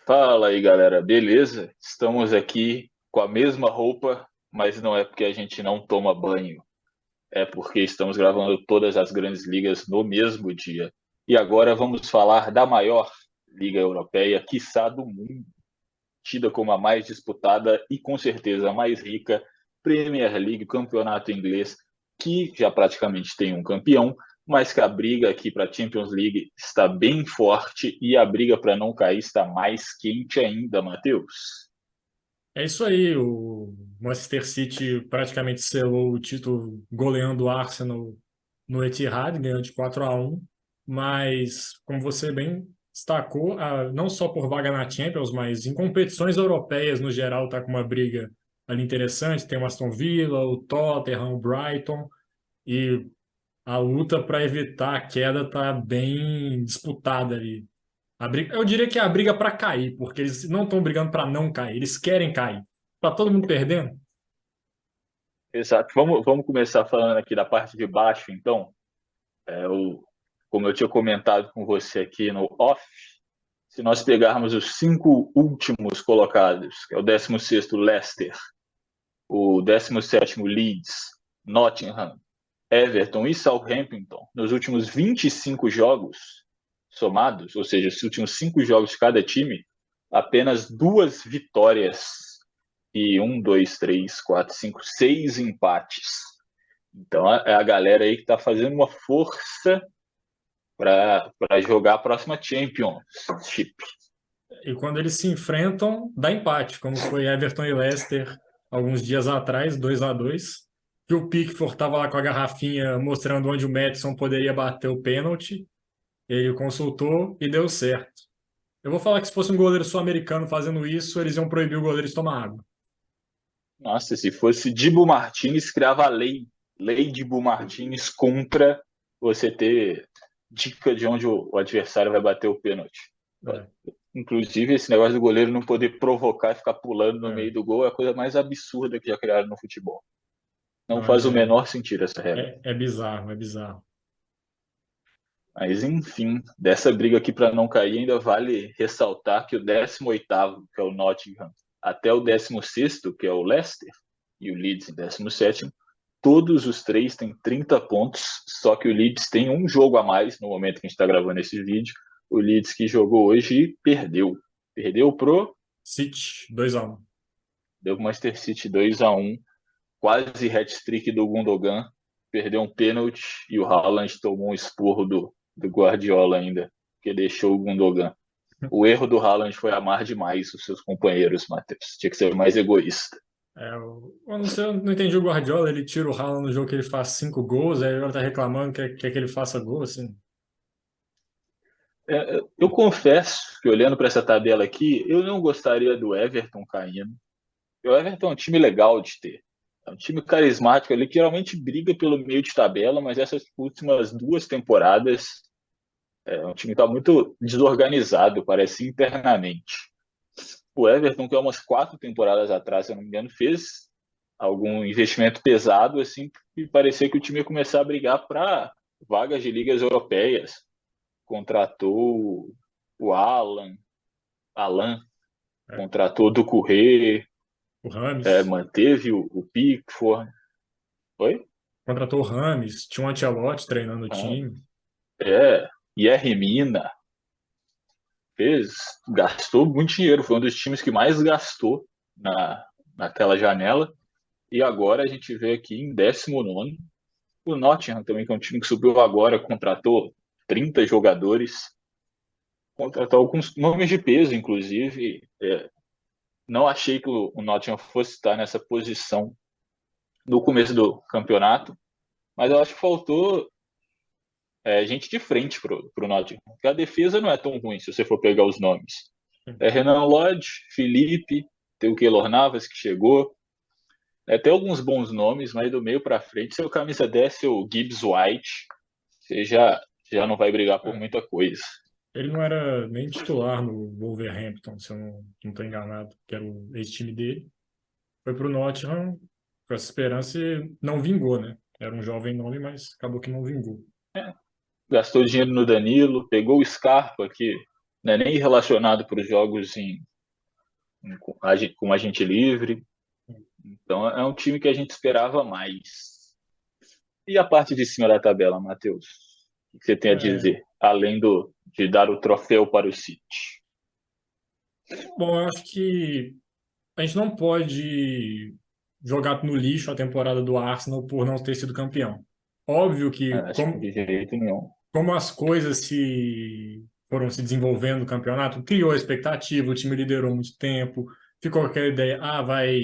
Fala aí, galera. Beleza? Estamos aqui com a mesma roupa, mas não é porque a gente não toma banho. É porque estamos gravando todas as grandes ligas no mesmo dia. E agora vamos falar da maior liga europeia, quiçá do mundo, tida como a mais disputada e com certeza a mais rica, Premier League, campeonato inglês, que já praticamente tem um campeão, mas que a briga aqui para a Champions League está bem forte e a briga para não cair está mais quente ainda, Matheus. É isso aí, o Manchester City praticamente selou o título goleando o Arsenal no Etihad, ganhou de 4-1, mas como você bem destacou, não só por vaga na Champions, mas em competições europeias no geral está com uma briga ali interessante, tem o Aston Villa, o Tottenham, o Brighton, e a luta para evitar a queda está bem disputada ali. Eu diria que é a briga para cair, porque eles não estão brigando para não cair, eles querem cair. Tá todo mundo perdendo? Exato. Vamos começar falando aqui da parte de baixo, então. Como eu tinha comentado com você aqui no off, se nós pegarmos os cinco últimos colocados, que é o 16º Leicester, o 17º Leeds, Nottingham, Everton e Southampton, nos últimos 25 jogos somados, ou seja, os últimos 5 jogos de cada time, apenas duas vitórias e um, dois, três, quatro, cinco, seis empates. Então é a galera aí que está fazendo uma força para jogar a próxima Championship. E quando eles se enfrentam, dá empate, como foi Everton e Leicester alguns dias atrás, 2-2, que o Pickford estava lá com a garrafinha mostrando onde o Maddison poderia bater o pênalti. Ele consultou e deu certo. Eu vou falar que se fosse um goleiro sul-americano fazendo isso, eles iam proibir o goleiro de tomar água. Nossa, se fosse Dibu Martins, criava a lei Dibu Martins contra você ter dica de onde o adversário vai bater o pênalti. É, Inclusive, esse negócio do goleiro não poder provocar e ficar pulando no é. meio do gol é a coisa mais absurda que já criaram no futebol. Não Não, faz o menor sentido essa regra. é bizarro, é bizarro. Mas, enfim, dessa briga aqui para não cair, ainda vale ressaltar que o 18º, que é o Nottingham, até o 16º, que é o Leicester, e o Leeds em 17º, todos os três têm 30 pontos, só que o Leeds tem um jogo a mais no momento que a gente está gravando esse vídeo. O Leeds que jogou hoje e perdeu. Perdeu pro City, 2-1. deu Manchester City 2-1, quase hat-trick do Gundogan, perdeu um pênalti e o Haaland tomou um esporro do Guardiola ainda, que deixou o Gundogan. O erro do Haaland foi amar demais os seus companheiros, Matheus. Tinha que ser mais egoísta. Eu não sei, eu não entendi o Guardiola, ele tira o Haaland no jogo que ele faz 5 gols, aí agora tá reclamando que quer que ele faça gol, assim. Eu confesso que olhando para essa tabela aqui, eu não gostaria do Everton caindo. O Everton é um time legal de ter. É um time carismático ali que geralmente briga pelo meio de tabela, mas essas últimas 2 temporadas é um time que está muito desorganizado, parece internamente. O Everton, que é umas 4 temporadas atrás, se eu não me engano, fez algum investimento pesado assim e parecia que o time ia começar a brigar para vagas de ligas europeias. Contratou o Alan, É, contratou o Doucouré, o Rames, manteve o Pickford. Oi? contratou o Rames, tinha um Ancelotti treinando o Ah, time. Yerry Mina gastou muito dinheiro, foi um dos times que mais gastou naquela janela. E agora a gente vê aqui em 19º, o Nottingham também, que é um time que subiu agora, contratou 30 jogadores, contratou alguns nomes de peso, inclusive. Não achei que o Nottingham fosse estar nessa posição no começo do campeonato, mas eu acho que faltou gente de frente pro Nottingham. Porque a defesa não é tão ruim se você for pegar os nomes. Renan Lodge, Felipe, tem o Keylor Navas que chegou. Tem alguns bons nomes, mas do meio para frente, seu camisa 10, seu Gibbs White, você já não vai brigar por É, muita coisa. ele não era nem titular no Wolverhampton, se eu não estou enganado, que era o ex-time dele. Foi pro Nottingham com essa esperança e não vingou, né? Era um jovem nome, mas acabou que não vingou. Gastou dinheiro no Danilo, pegou o Scarpa, que não é nem relacionado para os jogos com agente livre. Então é um time que a gente esperava mais. E a parte de cima da tabela, Matheus? O que você tem a É, dizer? Além de dar o troféu para o City. bom, eu acho que a gente não pode jogar no lixo a temporada do Arsenal por não ter sido campeão. Óbvio que, Acho que de jeito nenhum. como as coisas se foram se desenvolvendo no campeonato, criou a expectativa, o time liderou muito tempo, ficou com aquela ideia, vai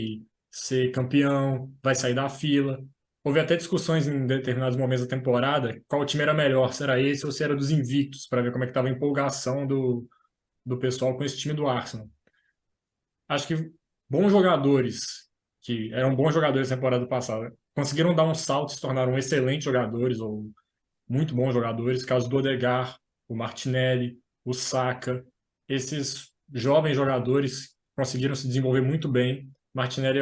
ser campeão, vai sair da fila. Houve até discussões em determinados momentos da temporada, qual time era melhor, se era esse ou se era dos invictos, para ver como é que estava a empolgação do pessoal com esse time do Arsenal. Acho que bons jogadores, que eram bons jogadores na temporada passada, conseguiram dar um salto e se tornaram excelentes jogadores, ou muito bons jogadores, caso do Odegaard, o Martinelli, o Saka, esses jovens jogadores conseguiram se desenvolver muito bem. Martinelli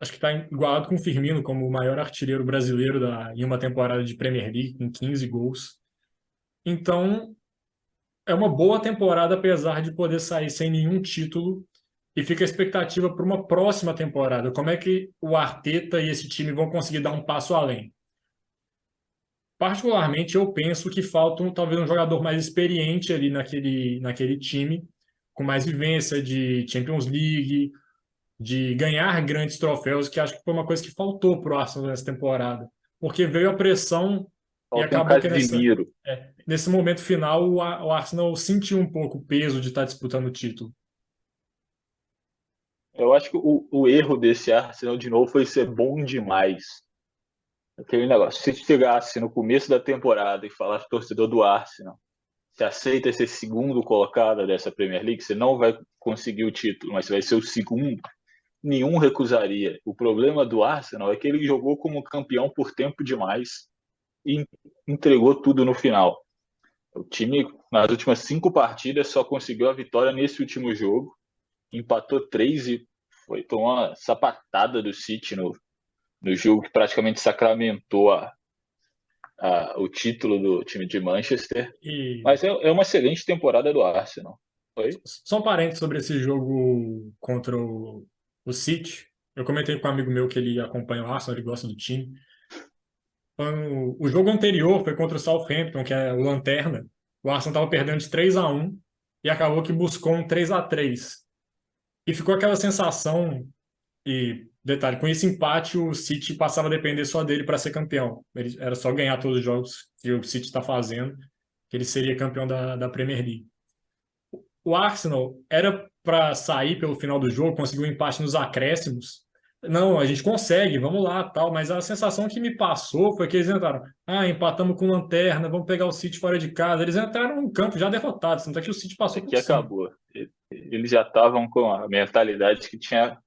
acho que está igualado com o Firmino como o maior artilheiro brasileiro em uma temporada de Premier League, com 15 gols. Então, é uma boa temporada, apesar de poder sair sem nenhum título, e fica a expectativa para uma próxima temporada. Como é que o Arteta e esse time vão conseguir dar um passo além? Particularmente, eu penso que falta talvez um jogador mais experiente ali naquele time, com mais vivência de Champions League, de ganhar grandes troféus, que acho que foi uma coisa que faltou para o Arsenal nessa temporada. Porque veio a pressão e Falta um acabou que Casimiro. nesse momento final o Arsenal sentiu um pouco o peso de estar disputando o título. Eu acho que o erro desse Arsenal de novo foi ser bom demais. Aquele negócio, se chegasse no começo da temporada e falasse torcedor do Arsenal, você aceita ser segundo colocado dessa Premier League, você não vai conseguir o título, mas você vai ser o segundo, nenhum recusaria. O problema do Arsenal é que ele jogou como campeão por tempo demais e entregou tudo no final. O time, nas últimas 5 partidas, só conseguiu a vitória nesse último jogo, empatou 3 e tomou uma sapatada do City no jogo que praticamente sacramentou o título do time de Manchester. E Mas é uma excelente temporada do Arsenal. Foi? só um parênteses sobre esse jogo contra o City. Eu comentei com um amigo meu que ele acompanha o Arsenal, ele gosta do time. O jogo anterior foi contra o Southampton, que é o Lanterna. O Arsenal estava perdendo de 3-1 e acabou que buscou um 3-3. E ficou aquela sensação, e detalhe, com esse empate o City passava a depender só dele para ser campeão. Era só ganhar todos os jogos que o City está fazendo, que ele seria campeão da Premier League. O Arsenal era para sair pelo final do jogo, conseguir um empate nos acréscimos. Não, a gente consegue, vamos lá, tal. Mas a sensação que me passou foi que eles entraram. Empatamos com lanterna, vamos pegar o City fora de casa. Eles entraram no campo já derrotados, tanto é que o City passou por Aqui cima. acabou. Eles já estavam com a mentalidade que tinha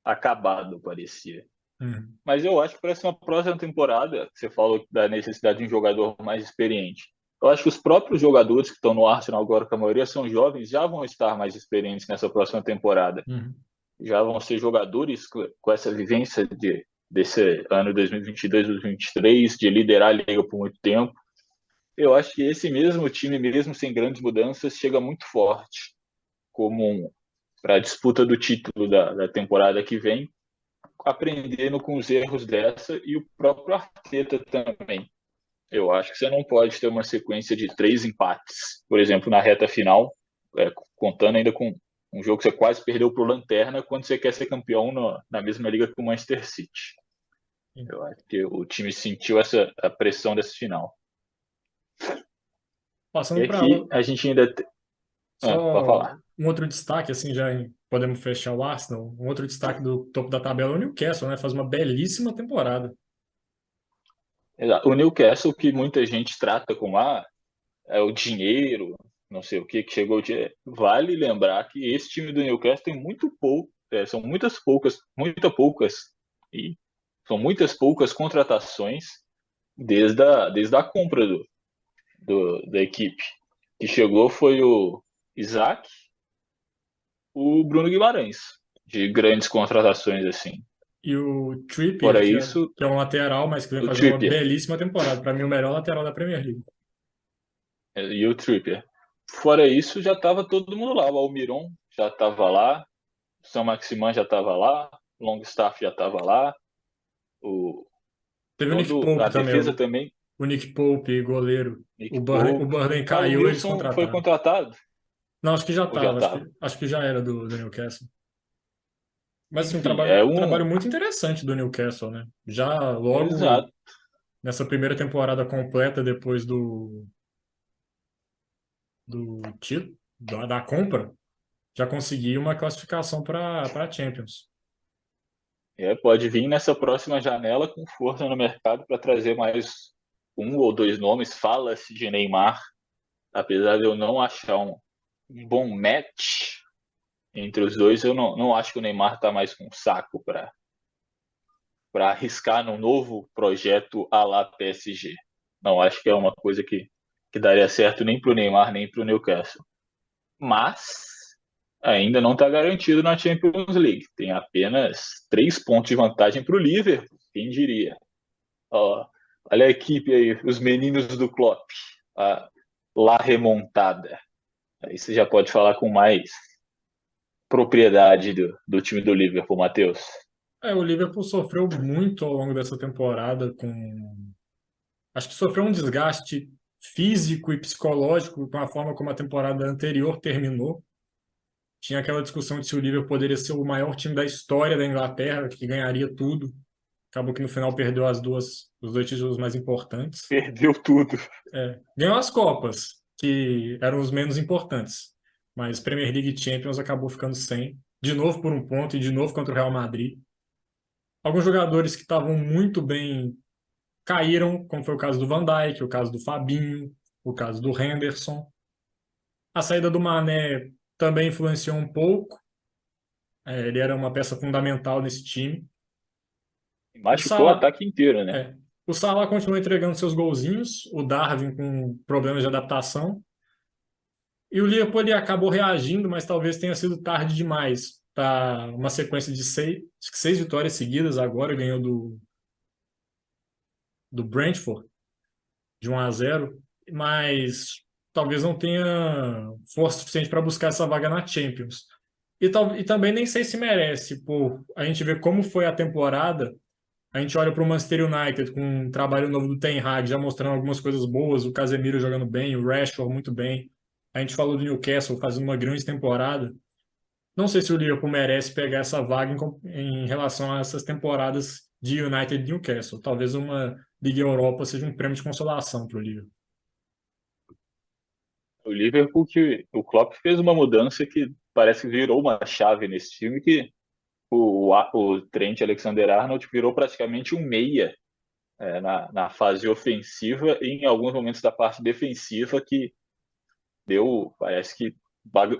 acabado, parecia. Uhum. Mas eu acho que para essa uma próxima temporada, você falou da necessidade de um jogador mais experiente. Eu acho que os próprios jogadores que estão no Arsenal agora, que a maioria são jovens, já vão estar mais experientes nessa próxima temporada. Uhum. Já vão ser jogadores com essa vivência desse ano 2022-2023, de liderar a liga por muito tempo. Eu acho que esse mesmo time, mesmo sem grandes mudanças, chega muito forte como para a disputa do título da temporada que vem, aprendendo com os erros dessa e o próprio Arteta também. Eu acho que você não pode ter uma sequência de 3 empates, por exemplo, na reta final, contando ainda com um jogo que você quase perdeu para o Lanterna quando você quer ser campeão na mesma liga que o Manchester City. Eu acho que o time sentiu a pressão desse final. E Passando para aqui a gente ainda tem... Pode só falar. um outro destaque, assim, podemos fechar o Arsenal. Um outro destaque do topo da tabela é o Newcastle, né? Faz uma belíssima temporada. Exato. O Newcastle, que muita gente trata como é o dinheiro, não sei o que chegou o dinheiro. Vale lembrar que esse time do Newcastle tem muito pouco, são e são muitas poucas contratações desde a compra da equipe. Que chegou foi o Isaac, o Bruno Guimarães, de grandes contratações assim. E o Trippier, Fora que isso, que é um lateral, mas que vem o fazendo uma Trippier belíssima temporada. Para mim, o melhor lateral da Premier League. e o Trippier. fora isso, já estava todo mundo lá. O Almiron já estava lá, o São Maximin já estava lá, o Longstaff já estava lá, o, Teve o Nick todo, a Pope também, defesa também, o Nick Pope, goleiro. Nick O Pope. Burden O Callum caiu, eles Wilson foi contrataram. contratado, Não, acho que já ou já estava, estava? acho que já era do Newcastle. Mas assim, Enfim, um trabalho muito interessante do Newcastle, né? Já logo exato. nessa primeira temporada completa, depois do título, da compra, já conseguiu uma classificação para Champions. Pode vir nessa próxima janela com força no mercado para trazer mais um ou dois nomes. Fala-se de Neymar, apesar de eu não achar um bom match entre os dois, eu não acho que o Neymar está mais com saco para arriscar num novo projeto à la PSG. Não acho que é uma coisa que daria certo nem para o Neymar, nem para o Newcastle. Mas ainda não está garantido na Champions League. Tem apenas 3 pontos de vantagem para o Liverpool, quem diria? Ó, olha a equipe aí, os meninos do Klopp, a La Remontada. Aí você já pode falar com mais propriedade do time do Liverpool, Matheus. O Liverpool sofreu muito ao longo dessa temporada acho que sofreu um desgaste físico e psicológico com a forma como a temporada anterior terminou. Tinha aquela discussão de se o Liverpool poderia ser o maior time da história da Inglaterra, que ganharia tudo. Acabou que no final perdeu os dois títulos mais importantes. Perdeu tudo. Ganhou as Copas, que eram os menos importantes. Mas Premier League e Champions acabou ficando sem. De novo por um ponto e de novo contra o Real Madrid. Alguns jogadores que estavam muito bem caíram, como foi o caso do Van Dijk, o caso do Fabinho, o caso do Henderson. A saída do Mané também influenciou um pouco. Ele era uma peça fundamental nesse time. O Machucou o Salah, ataque inteiro, né? é, o Salah continuou entregando seus golzinhos, o Darwin com problemas de adaptação. E o Liverpool ele acabou reagindo, mas talvez tenha sido tarde demais. Tá uma sequência de acho que 6 vitórias seguidas agora, ganhou do Brentford de 1-0, mas talvez não tenha força suficiente para buscar essa vaga na Champions. E também nem sei se merece, por a gente ver como foi a temporada. A gente olha para o Manchester United com um trabalho novo do Ten Hag, já mostrando algumas coisas boas, o Casemiro jogando bem, o Rashford muito bem. A gente falou do Newcastle fazendo uma grande temporada. Não sei se o Liverpool merece pegar essa vaga em relação a essas temporadas de United e Newcastle. Talvez uma Liga Europa seja um prêmio de consolação para o Liverpool. O Liverpool que o Klopp fez uma mudança que parece que virou uma chave nesse time que o Trent Alexander-Arnold virou praticamente um meia na fase ofensiva e em alguns momentos da parte defensiva que parece que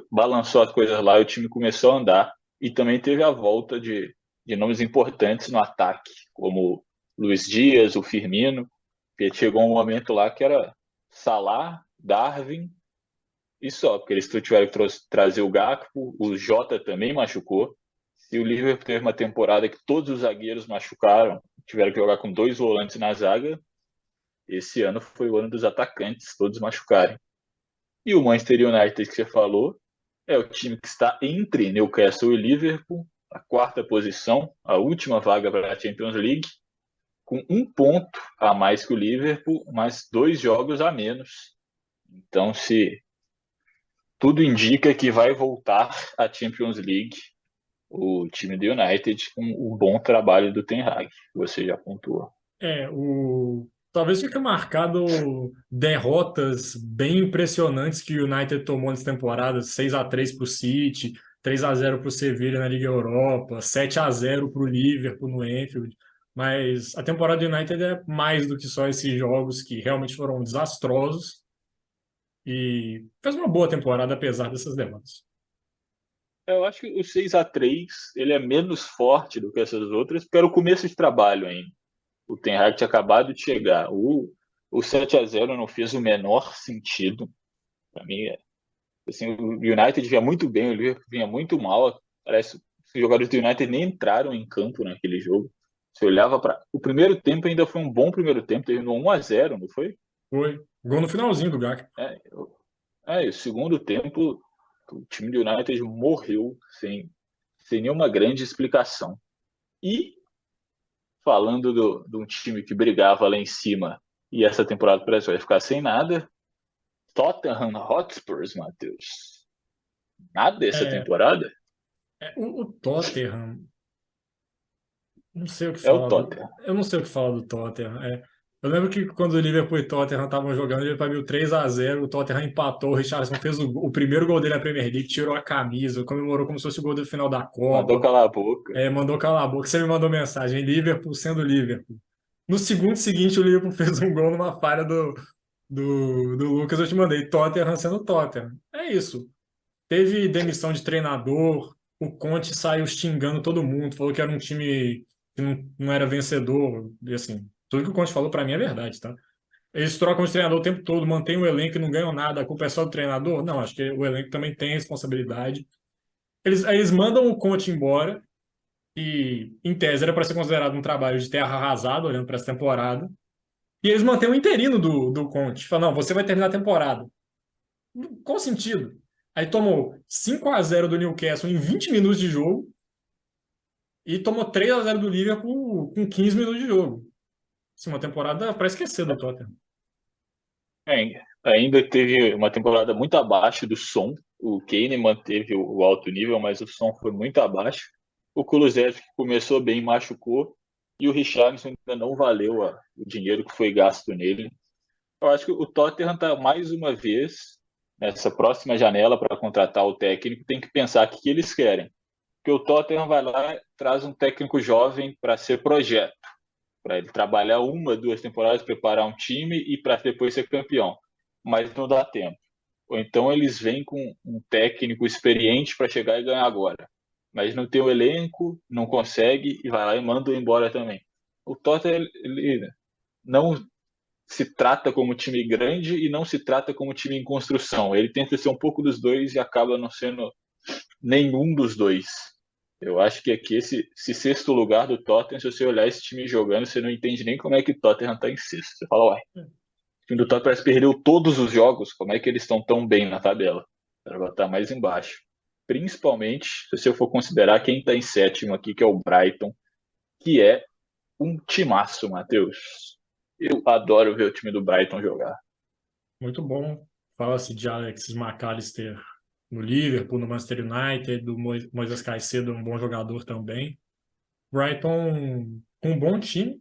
balançou as coisas lá e o time começou a andar. E também teve a volta de nomes importantes no ataque, como Luiz Dias, o Firmino, que chegou um momento lá que era Salah, Darwin e só, porque eles tiveram que trazer o Gakpo, o Jota também machucou. Se o Liverpool teve uma temporada que todos os zagueiros machucaram, tiveram que jogar com dois volantes na zaga, esse ano foi o ano dos atacantes, todos machucarem. E o Manchester United, que você falou, é o time que está entre Newcastle e Liverpool, a quarta posição, a última vaga para a Champions League, com 1 ponto a mais que o Liverpool, mas 2 jogos a menos. Então, se tudo indica que vai voltar à Champions League o time do United com o bom trabalho do Ten Hag, que você já pontuou. Talvez fique marcado derrotas bem impressionantes que o United tomou nessa temporada, 6-3 para o City, 3-0 para o Sevilla na Liga Europa, 7-0 para o Liverpool no Anfield. Mas a temporada do United é mais do que só esses jogos que realmente foram desastrosos e fez uma boa temporada apesar dessas derrotas. Eu acho que o 6-3 ele é menos forte do que essas outras, porque era o começo de trabalho ainda. O Ten Hag tinha acabado de chegar. O 7-0 não fez o menor sentido. Para mim, assim, o United vinha muito bem, o Liverpool vinha muito mal. Parece que os jogadores do United nem entraram em campo naquele jogo. Você olhava para. O primeiro tempo ainda foi um bom primeiro tempo, teve no 1-0, não foi? Foi gol no finalzinho do Gak. É, É, e o segundo tempo, o time do United morreu sem nenhuma grande explicação. E falando de um time que brigava lá em cima e essa temporada parece que vai ficar sem nada, Tottenham Hotspurs, Matheus. Nada essa É, temporada o Tottenham, não sei o que é o falar do, Tottenham. eu não sei o que falar do Tottenham. Eu lembro que quando o Liverpool e o Tottenham estavam jogando, ele abriu 3-0, o Tottenham empatou, o Richarlison fez o primeiro gol dele na Premier League, tirou a camisa, comemorou como se fosse o gol do final da Mandou Copa, calar a boca. mandou calar a boca. Você me mandou mensagem, Liverpool sendo Liverpool. No segundo seguinte, o Liverpool fez um gol numa falha do Lucas, eu te mandei, Tottenham sendo Tottenham. É isso. Teve demissão de treinador, o Conte saiu xingando todo mundo, falou que era um time que não era vencedor. E assim, tudo que o Conte falou para mim é verdade, tá? Eles trocam de treinador o tempo todo, mantêm o elenco e não ganham nada. A culpa é só do treinador? Não, acho que o elenco também tem responsabilidade. Eles mandam o Conte embora, e em tese era para ser considerado um trabalho de terra arrasada, olhando para essa temporada. E eles mantêm o interino do Conte. Falam, não, você vai terminar a temporada. Qual sentido? Aí tomou 5-0 do Newcastle em 20 minutos de jogo e tomou 3-0 do Liverpool com 15 minutos de jogo. Assim, uma temporada para esquecer do Tottenham. É, ainda teve uma temporada muito abaixo do som. O Kane manteve o alto nível, mas o som foi muito abaixo. O Kulusevski começou bem, machucou, e o Richarlison ainda não valeu o dinheiro que foi gasto nele. Eu acho que o Tottenham está mais uma vez nessa próxima janela para contratar o técnico, tem que pensar o que eles querem. Porque o Tottenham vai lá e traz um técnico jovem para ser projeto, para ele trabalhar uma, duas temporadas, preparar um time e para depois ser campeão. Mas não dá tempo. Ou então eles vêm com um técnico experiente para chegar e ganhar agora. Mas não tem o elenco, não consegue e vai lá e manda embora também. O Tottenham ele não se trata como time grande e não se trata como time em construção. Ele tenta ser um pouco dos dois e acaba não sendo nenhum dos dois. Eu acho que aqui esse sexto lugar do Tottenham, se você olhar esse time jogando, você não entende nem como é que o Tottenham está em sexto. Você fala, uai, o time do E Tottenham parece que perdeu todos os jogos, como é que eles estão tão bem na tabela? Para estar mais embaixo. Principalmente se você for considerar quem está em sétimo aqui, que é o Brighton, que é um timaço, Matheus. Eu adoro ver o time do Brighton jogar. muito bom. Fala-se de Alexis McAllister no Liverpool, no Manchester United, do Moisés Caicedo, um bom jogador também. Brighton com um bom time.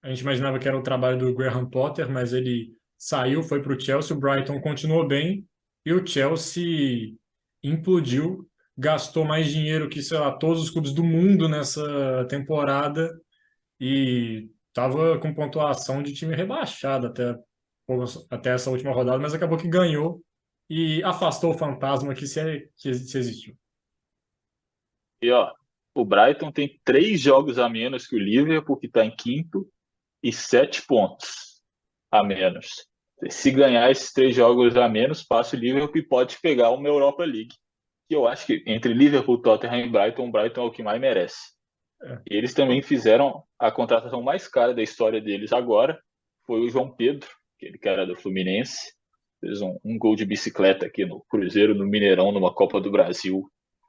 A gente imaginava que era o trabalho do Graham Potter, mas ele saiu, foi para o Chelsea. O Brighton continuou bem e o Chelsea implodiu, gastou mais dinheiro que, sei lá, todos os clubes do mundo nessa temporada e estava com pontuação de time rebaixado até essa última rodada, mas acabou que ganhou e afastou o fantasma que se existiu. E ó, o Brighton tem 3 jogos a menos que o Liverpool, que está em quinto, e 7 pontos a menos. Se ganhar esses 3 jogos a menos, passa o Liverpool e pode pegar uma Europa League. Que eu acho que entre Liverpool, Tottenham e Brighton, o Brighton é o que mais merece. É, E eles também fizeram a contratação mais cara da história deles agora, foi o João Pedro, aquele cara do Fluminense. Fez um gol de bicicleta aqui no Cruzeiro, no Mineirão, numa Copa do Brasil,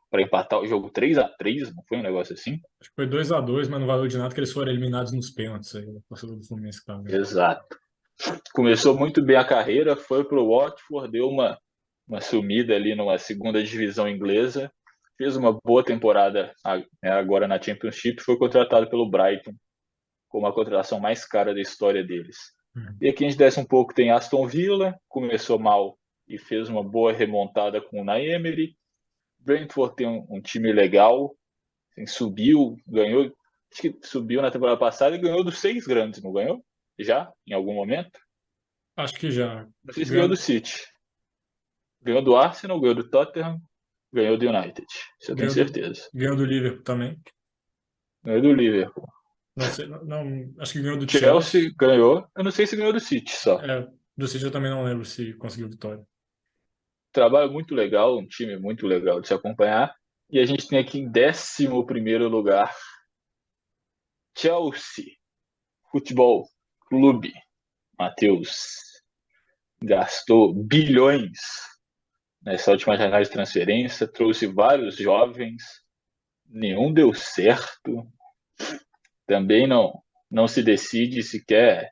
para empatar o jogo 3-3, não foi um negócio assim? acho que foi 2-2, mas não valeu de nada que eles foram eliminados nos pênaltis aí, o torcedor do Fluminense que tava vendo. Exato. Começou muito bem a carreira, foi para o Watford, deu uma sumida ali numa segunda divisão inglesa, fez uma boa temporada agora na Championship, foi contratado pelo Brighton, como a contratação mais cara da história deles. Uhum. E aqui a gente desce um pouco, tem Aston Villa, começou mal e fez uma boa remontada com o Emery. Brentford tem um time legal, assim, subiu, ganhou, acho que subiu na temporada passada e ganhou dos 6 grandes, não ganhou? Já, em algum momento? Acho que já Não sei se ganhou do ganhou, City. Ganhou do Arsenal, ganhou do Tottenham, ganhou do United. Isso eu tenho ganhou do, certeza. ganhou do Liverpool também. Ganhou do Liverpool. Não sei, não, acho que ganhou do Chelsea. Chelsea ganhou. Eu não sei se ganhou do City só. Do City eu também não lembro se conseguiu vitória. Trabalho muito legal, um time muito legal de se acompanhar. E a gente tem aqui em 11º lugar Chelsea Futebol Clube. Matheus gastou bilhões nessa última janela de transferência, trouxe vários jovens, nenhum deu certo. Também não se decide se quer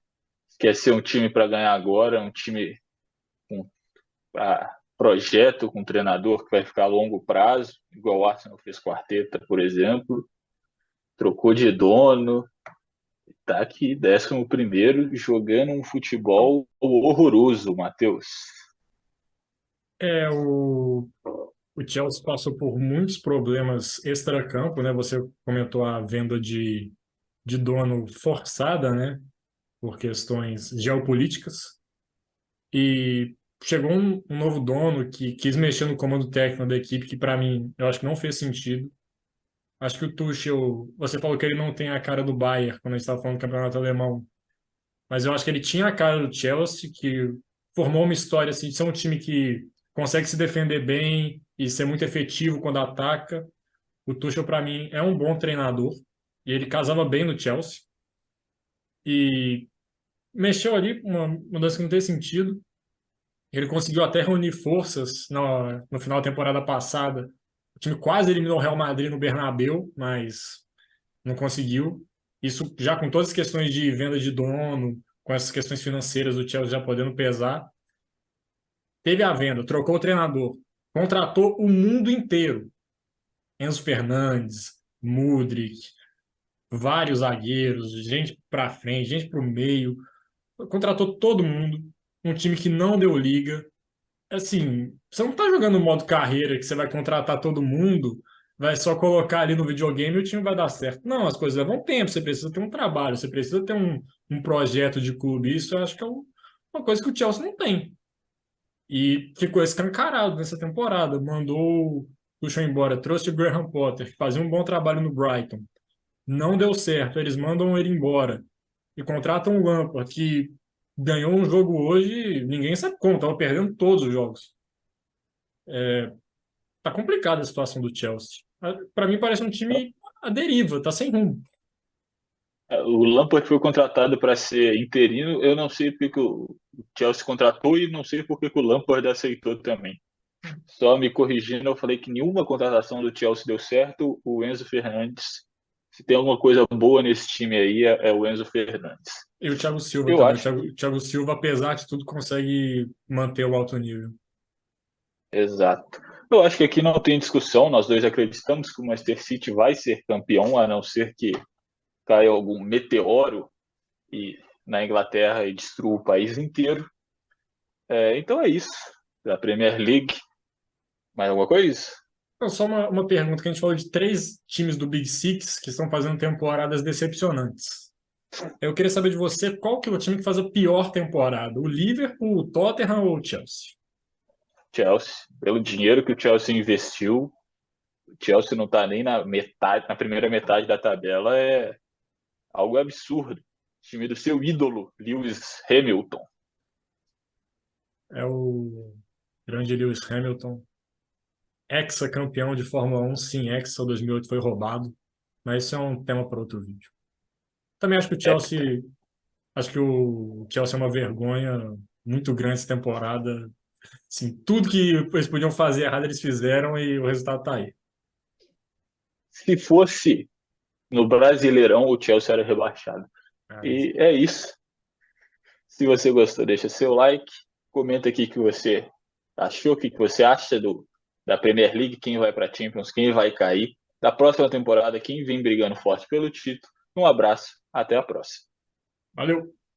ser um time para ganhar agora, um time com projeto, com um treinador que vai ficar a longo prazo, igual o Arsenal fez com o Arteta, por exemplo. Trocou de dono, tá aqui, 11º, jogando um futebol horroroso, Matheus. É, o Chelsea passou por muitos problemas extracampo, né? Você comentou a venda de dono forçada, né? Por questões geopolíticas. E chegou um novo dono que quis mexer no comando técnico da equipe, que para mim, eu acho que não fez sentido. Acho que o Tuchel, você falou que ele não tem a cara do Bayern quando a gente estava falando do campeonato alemão, mas eu acho que ele tinha a cara do Chelsea, que formou uma história assim, de ser um time que consegue se defender bem e ser muito efetivo quando ataca. O Tuchel, para mim, é um bom treinador e ele casava bem no Chelsea e mexeu ali, uma mudança que não tem sentido. Ele conseguiu até reunir forças no final da temporada passada. O time quase eliminou o Real Madrid no Bernabéu, mas não conseguiu. Isso já com todas as questões de venda de dono, com essas questões financeiras do Chelsea já podendo pesar. Teve a venda, trocou o treinador, contratou o mundo inteiro. Enzo Fernandes, Mudryk, vários zagueiros, gente para frente, gente para o meio. Contratou todo mundo. Um time que não deu liga. Assim, você não tá jogando no modo carreira que você vai contratar todo mundo, vai só colocar ali no videogame e o time vai dar certo. Não, as coisas levam tempo, você precisa ter um trabalho, você precisa ter um projeto de clube. Isso eu acho que é uma coisa que o Chelsea não tem. E ficou escancarado nessa temporada. Mandou, puxou embora, trouxe o Graham Potter, que fazia um bom trabalho no Brighton. Não deu certo, eles mandam ele embora. E contratam o Lampard, que ganhou um jogo hoje, ninguém sabe como, estava perdendo todos os jogos. Tá complicada a situação do Chelsea. Para mim parece um time à deriva, tá sem rumo. O Lampard foi contratado para ser interino. Eu não sei porque que o Chelsea contratou e não sei porque que o Lampard aceitou também. Só me corrigindo, eu falei que nenhuma contratação do Chelsea deu certo. O Enzo Fernandes, se tem alguma coisa boa nesse time aí, é o Enzo Fernandes. E o Thiago Silva Eu também. acho, O Thiago Silva, apesar de tudo, consegue manter o alto nível. exato. Eu acho que aqui não tem discussão. Nós dois acreditamos que o Manchester City vai ser campeão, a não ser que caia algum meteoro e na Inglaterra e destrua o país inteiro. Então é isso. Da Premier League. Mais alguma coisa? Então, só uma pergunta, que a gente falou de três times do Big Six que estão fazendo temporadas decepcionantes. Eu queria saber de você qual que é o time que faz a pior temporada, o Liverpool, o Tottenham ou o Chelsea? Chelsea. Pelo dinheiro que o Chelsea investiu, o Chelsea não está nem na metade, na primeira metade da tabela. É algo absurdo. O time do seu ídolo, Lewis Hamilton. É o grande Lewis Hamilton, ex-campeão de Fórmula 1, sim, ex 2008 foi roubado, mas isso é um tema para outro vídeo. Também Hexa. acho que o Chelsea é uma vergonha muito grande essa temporada. Assim, tudo que eles podiam fazer errado, eles fizeram e o resultado tá aí. Se fosse no Brasileirão, o Chelsea era rebaixado. É, E é isso. Se você gostou, deixa seu like. Comenta aqui o que você achou, o que você acha da Premier League, quem vai para a Champions, quem vai cair. Da próxima temporada, quem vem brigando forte pelo título. Um abraço, até a próxima. valeu!